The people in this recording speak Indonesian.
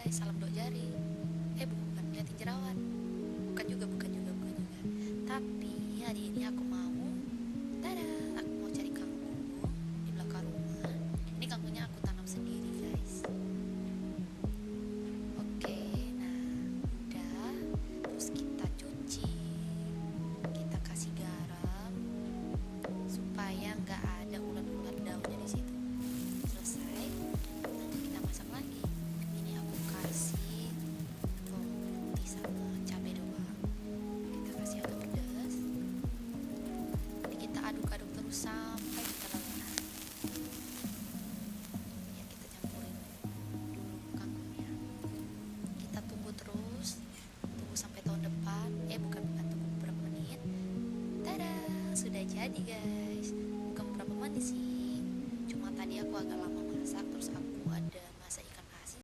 guys, salam dok jari. Bukan liatin jerawat. Bukan juga. Tapi hari ini aku mau, aku mau cari kangkung di belakang rumah. Ini kangkungnya aku tanam sendiri guys. Oke, nah udah, terus kita cuci, kita kasih garam supaya nggak ada ulat-ulat daunnya di situ. Selesai, nanti kita masak lagi. Ini aku kasih bawang putih sama cabai doang. Kita kasih agak pedas. Nanti kita aduk-aduk terus sampai keterunan. Ya, kita campurin dulu kangkungnya. Kita tunggu terus, tunggu sampai tahun depan. Bukan, tunggu beberapa menit. Tada, sudah jadi guys.